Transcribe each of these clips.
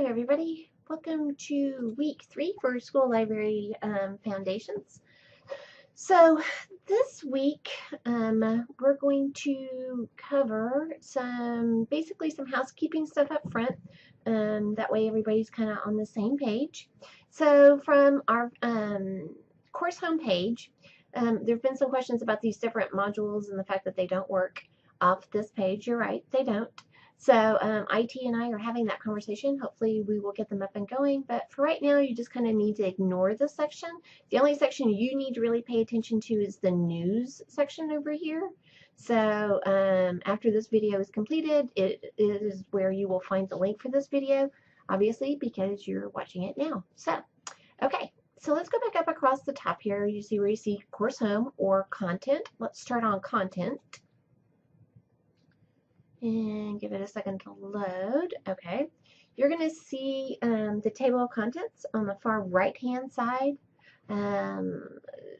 Hello everybody, welcome to week 3 for School Library Foundations. So this week we're going to cover basically some housekeeping stuff up front. That way everybody's kind of on the same page. So from our course homepage, there have been some questions about these different modules and the fact that they don't work off this page. You're right, they don't. So IT and I are having that conversation. Hopefully we will get them up and going, but for right now you just kind of need to ignore this section. The only section you need to really pay attention to is the news section over here. So after this video is completed, it is where you will find the link for this video, obviously because you're watching it now. So, okay, so let's go back up across the top here. You see where you see course home or content. Let's start on content. And give it a second to load. Okay, you're going to see the table of contents on the far right hand side.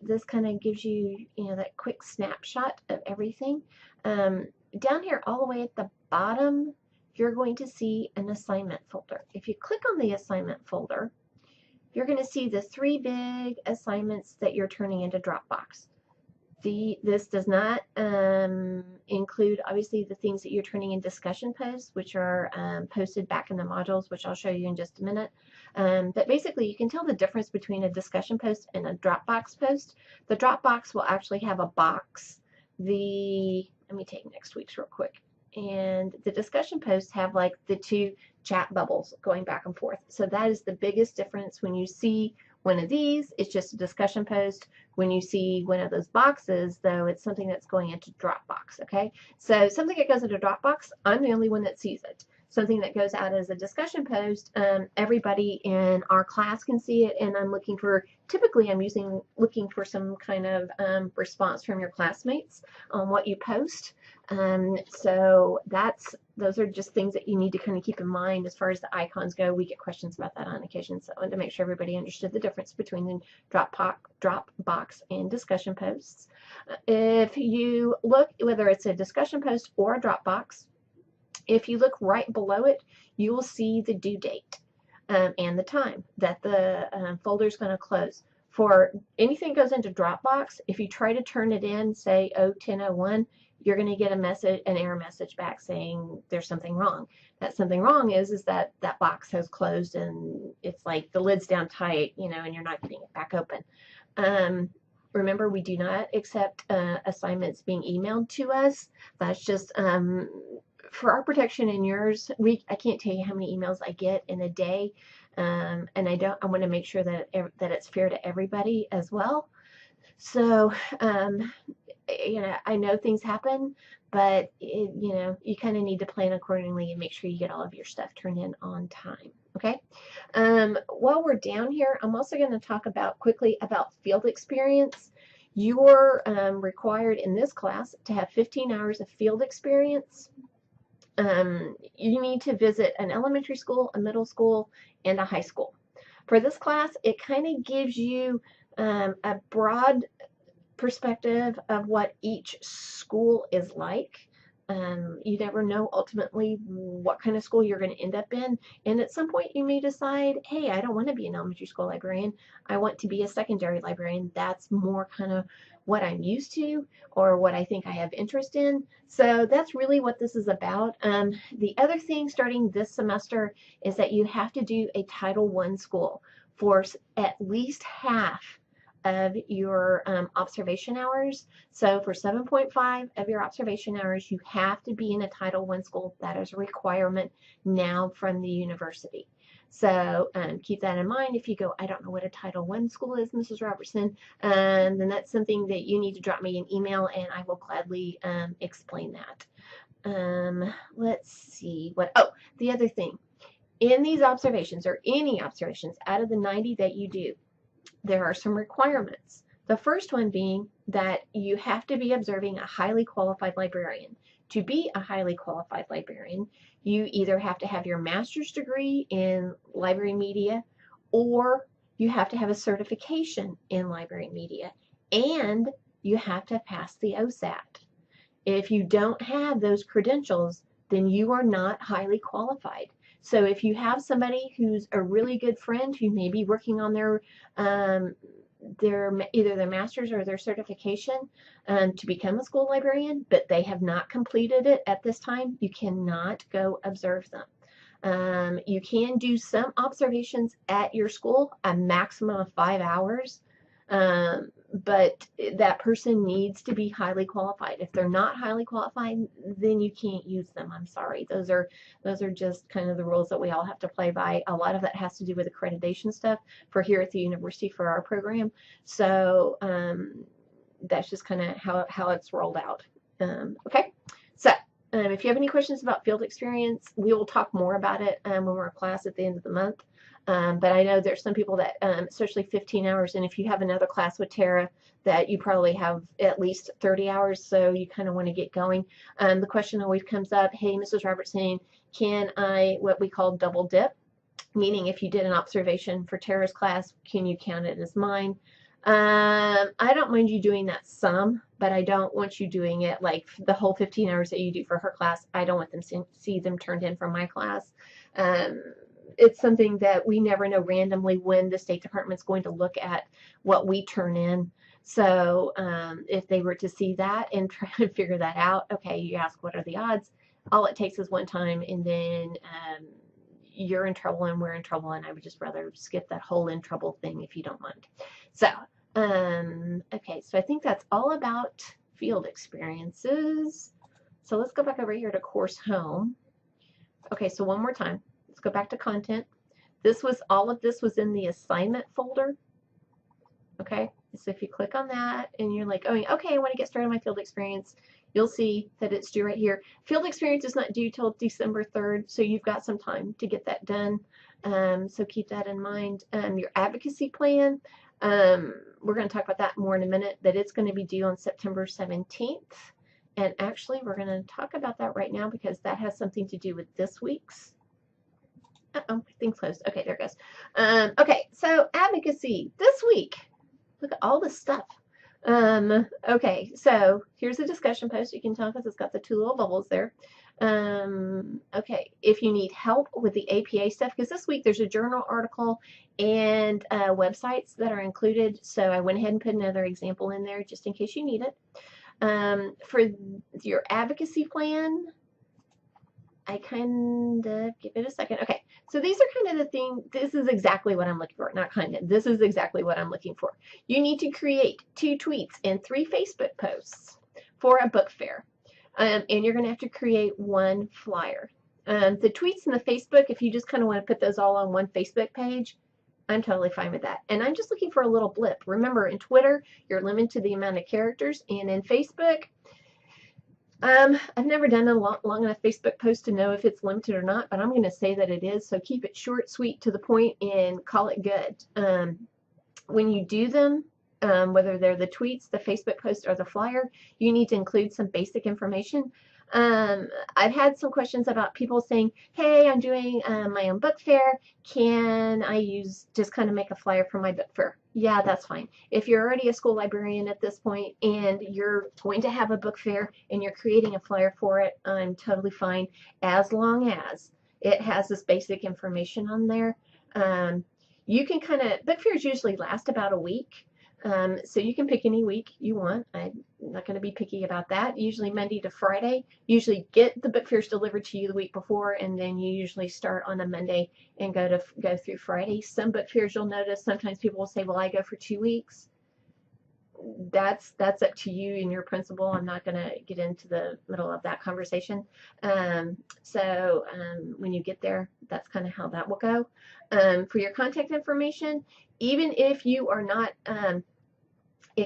This kind of gives you, that quick snapshot of everything. Down here all the way at the bottom, you're going to see an assignment folder. If you click on the assignment folder, you're going to see the 3 big assignments that you're turning into Dropbox. This does not include, obviously, the things that you're turning in discussion posts, which are posted back in the modules, which I'll show you in just a minute. But basically, you can tell the difference between a discussion post and a Dropbox post. The Dropbox will actually have a box. Let me take next week's real quick. And the discussion posts have like the 2 chat bubbles going back and forth. So that is the biggest difference. When you see one of these, it's just a discussion post. When you see one of those boxes, though, it's something that's going into Dropbox, okay? So something that goes into Dropbox, I'm the only one that sees it. Something that goes out as a discussion post, everybody in our class can see it, and I'm looking for, typically I'm looking for some kind of response from your classmates on what you post. So those are just things that you need to kind of keep in mind as far as the icons go. We get questions about that on occasion, so I wanted to make sure everybody understood the difference between the Dropbox and discussion posts. If you look, whether it's a discussion post or a Dropbox, if you look right below it, you will see the due date and the time that the folder is going to close. For anything that goes into Dropbox, if you try to turn it in, say 10:01, you're going to get an error message back saying there's something wrong. That something wrong is that that box has closed and it's like the lid's down tight, and you're not getting it back open. Remember, we do not accept assignments being emailed to us. That's just for our protection and yours. I can't tell you how many emails I get in a day, and I want to make sure that it's fair to everybody as well. So I know things happen, but you kind of need to plan accordingly and make sure you get all of your stuff turned in on time. Okay. While we're down here, I'm also going to talk quickly about field experience. You're required in this class to have 15 hours of field experience. You need to visit an elementary school, a middle school, and a high school. For this class, it kind of gives you a broad perspective of what each school is like. You never know ultimately what kind of school you're going to end up in, and at some point you may decide, hey, I don't want to be an elementary school librarian, I want to be a secondary librarian. That's more kind of what I'm used to or what I think I have interest in. So that's really what this is about. The other thing starting this semester is that you have to do a Title I school for at least half of your observation hours. So for 7.5 of your observation hours, you have to be in a Title I school. That is a requirement now from the university. So keep that in mind. If you go, I don't know what a Title I school is, Mrs. Robertson, then that's something that you need to drop me an email and I will gladly explain that. Let's see the other thing. In these observations, or any observations out of the 90 that you do, there are some requirements. The first one being that you have to be observing a highly qualified librarian. To be a highly qualified librarian, you either have to have your master's degree in library media, or you have to have a certification in library media, and you have to pass the OSAT. If you don't have those credentials, then you are not highly qualified. So if you have somebody who's a really good friend who may be working on their either their master's or their certification to become a school librarian, but they have not completed it at this time, you cannot go observe them. You can do some observations at your school, a maximum of 5 hours, but that person needs to be highly qualified. If they're not highly qualified, then you can't use them. I'm sorry. Those are just kind of the rules that we all have to play by. A lot of that has to do with accreditation stuff for here at the university for our program. So that's just kind of how it's rolled out. Okay, so if you have any questions about field experience, we will talk more about it when we're in class at the end of the month. But I know there's some people that, especially 15 hours, and if you have another class with Tara, that you probably have at least 30 hours, so you kind of want to get going. The question always comes up, hey, Mrs. Robertson, can I, what we call double dip? Meaning if you did an observation for Tara's class, can you count it as mine? I don't mind you doing that some, but I don't want you doing it like the whole 15 hours that you do for her class. I don't want them to see them turned in from my class. It's something that we never know randomly when the State Department's going to look at what we turn in. So if they were to see that and try and figure that out, okay, you ask what are the odds. All it takes is one time, and then you're in trouble and we're in trouble, and I would just rather skip that whole in trouble thing if you don't mind. So, okay, so I think that's all about field experiences. So let's go back over here to course home. Okay, so one more time. Let's go back to content. All of this was in the assignment folder. Okay, so if you click on that and you're like, oh, okay, I want to get started on my field experience, you'll see that it's due right here. Field experience is not due till December 3rd, so you've got some time to get that done. So keep that in mind. Your advocacy plan, we're going to talk about that more in a minute, but it's going to be due on September 17th. And actually, we're going to talk about that right now because that has something to do with this week's. Uh-oh, thing closed. Okay, there it goes. Okay, so advocacy this week. Look at all this stuff. Okay, so here's a discussion post. You can tell because it's got the two little bubbles there. Okay, if you need help with the APA stuff, because this week there's a journal article and websites that are included, so I went ahead and put another example in there just in case you need it. For your advocacy plan, I kind of give it a second. Okay, so these are kind of the thing. This is exactly what I'm looking for. Not kind of. This is exactly what I'm looking for. You need to create 2 tweets and 3 Facebook posts for a book fair. And you're going to have to create 1 flyer. The tweets and the Facebook, if you just kind of want to put those all on one Facebook page, I'm totally fine with that. And I'm just looking for a little blip. Remember, in Twitter, you're limited to the amount of characters. And in Facebook, I've never done a long enough Facebook post to know if it's limited or not, but I'm going to say that it is. So keep it short, sweet, to the point, and call it good. When you do them, whether they're the tweets, the Facebook post, or the flyer, you need to include some basic information. I've had some questions about people saying, hey, I'm doing my own book fair. Can I just kind of make a flyer for my book fair? Yeah, that's fine. If you're already a school librarian at this point and you're going to have a book fair and you're creating a flyer for it, I'm totally fine as long as it has this basic information on there. You can book fairs usually last about a week. So you can pick any week you want. I'm not going to be picky about that. Usually Monday to Friday. Usually get the book fairs delivered to you the week before, and then you usually start on a Monday and go through Friday. Some book fairs you'll notice sometimes people will say, well, I go for 2 weeks. That's up to you and your principal. I'm not going to get into the middle of that conversation. So when you get there, that's kind of how that will go. For your contact information, even if you are not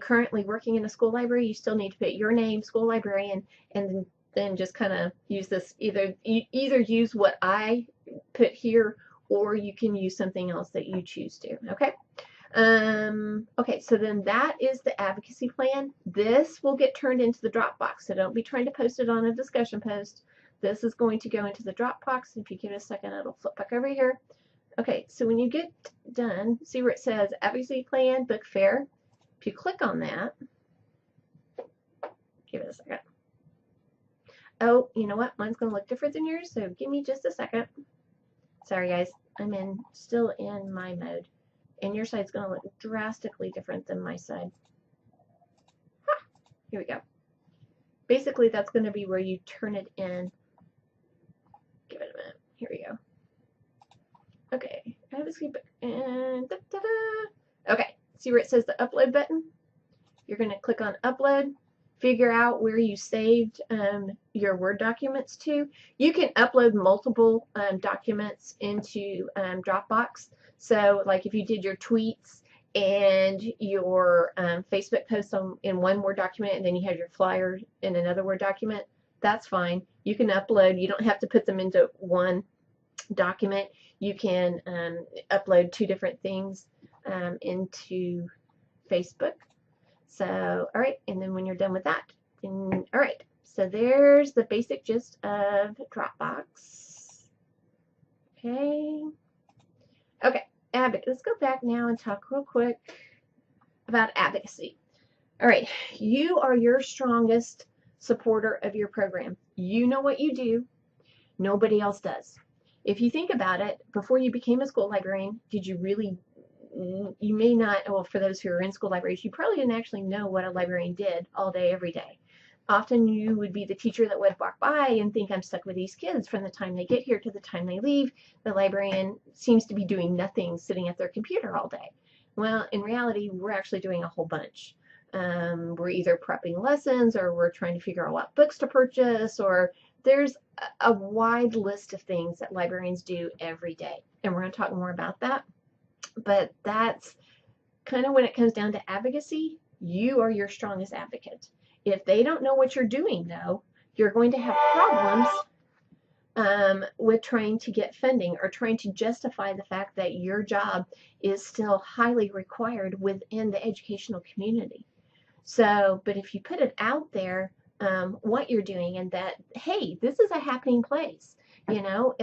currently working in a school library, you still need to put your name, school librarian, and then just kind of use this. Either use what I put here, or you can use something else that you choose to. Okay. Okay, so then that is the advocacy plan. This will get turned into the Dropbox, so don't be trying to post it on a discussion post. This is going to go into the Dropbox. If you give it a second, it'll flip back over here. Okay, so when you get done, see where it says advocacy plan, book fair. If you click on that, give it a second. Oh, you know what? Mine's going to look different than yours, so give me just a second. Sorry guys, I'm still in my mode. And your side's going to look drastically different than my side. Here we go. Basically, that's going to be where you turn it in. Give it a minute. Here we go. Okay. I have a skip and okay. See where it says the upload button? You're going to click on upload. Figure out where you saved your Word documents to. You can upload multiple documents into Dropbox. So, like if you did your tweets and your Facebook posts in one Word document, and then you have your flyer in another Word document, that's fine. You can upload. You don't have to put them into one document. You can upload two different things into Facebook. So, all right, and then when you're done with that, all right, so there's the basic gist of Dropbox. Okay, let's go back now and talk real quick about advocacy. All right, you are your strongest supporter of your program. You know what you do, nobody else does. If you think about it, before you became a school librarian, did you really you may not, well, for those who are in school libraries, you probably didn't actually know what a librarian did all day, every day. Often you would be the teacher that would walk by and think, I'm stuck with these kids from the time they get here to the time they leave. The librarian seems to be doing nothing, sitting at their computer all day. Well, in reality, we're actually doing a whole bunch. We're either prepping lessons, or we're trying to figure out what books to purchase, or there's a wide list of things that librarians do every day. And we're going to talk more about that. But that's kind of when it comes down to advocacy, you are your strongest advocate. If they don't know what you're doing, though, you're going to have problems with trying to get funding or trying to justify the fact that your job is still highly required within the educational community. So, but if you put it out there, what you're doing, and that, hey, this is a happening place. You know,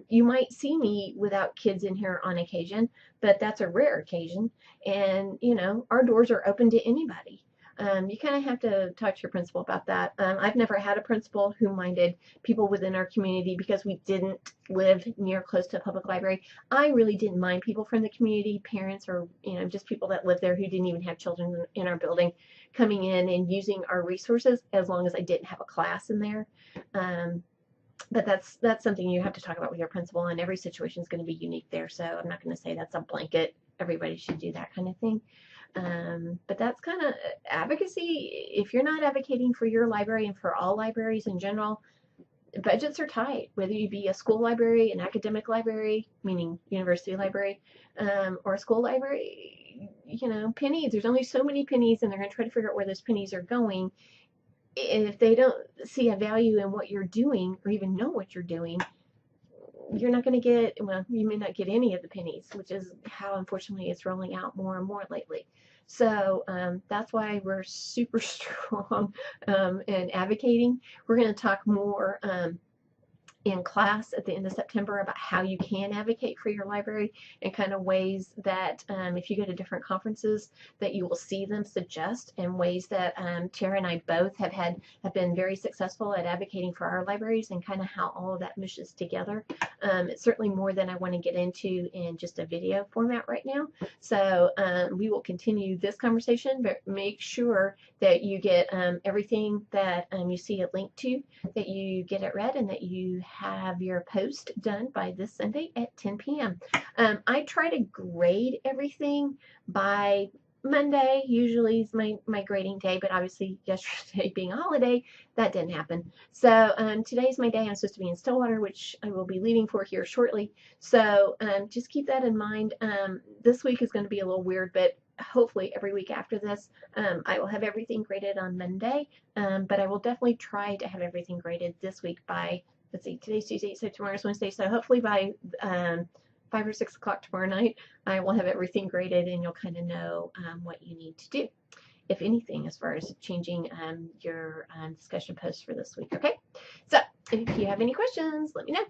you might see me without kids in here on occasion, but that's a rare occasion. And, you know, our doors are open to anybody. You kind of have to talk to your principal about that. I've never had a principal who minded people within our community because we didn't live near close to a public library. I really didn't mind people from the community, parents, or, you know, just people that lived there who didn't even have children in our building coming in and using our resources, as long as I didn't have a class in there. But that's something you have to talk about with your principal, and every situation is going to be unique there. So I'm not going to say that's a blanket, everybody should do that kind of thing. But that's kind of advocacy. If you're not advocating for your library and for all libraries in general, budgets are tight, whether you be a school library, an academic library, meaning university library, or a school library. You know, pennies, there's only so many pennies, and they're going to try to figure out where those pennies are going. If they don't see a value in what you're doing, or even know what you're doing, you're not going to get, well, you may not get any of the pennies, which is how, unfortunately, it's rolling out more and more lately. So that's why we're super strong in advocating. We're going to talk more in class at the end of September about how you can advocate for your library, and kind of ways that if you go to different conferences that you will see them suggest, and ways that Tara and I both have been very successful at advocating for our libraries, and kind of how all of that meshes together. It's certainly more than I want to get into in just a video format right now. So we will continue this conversation, but make sure that you get everything that you see a link to, that you get it read, and that you have your post done by this Sunday at 10 p.m. I try to grade everything by Monday. Usually is my grading day, but obviously yesterday being a holiday, that didn't happen. So today's my day. I'm supposed to be in Stillwater, which I will be leaving for here shortly. So just keep that in mind. This week is going to be a little weird, but hopefully every week after this, I will have everything graded on Monday, but I will definitely try to have everything graded this week by, let's see, today's Tuesday, so tomorrow's Wednesday, so hopefully by 5 or 6 o'clock tomorrow night, I will have everything graded, and you'll kind of know what you need to do, if anything, as far as changing your discussion post for this week, okay? So if you have any questions, let me know.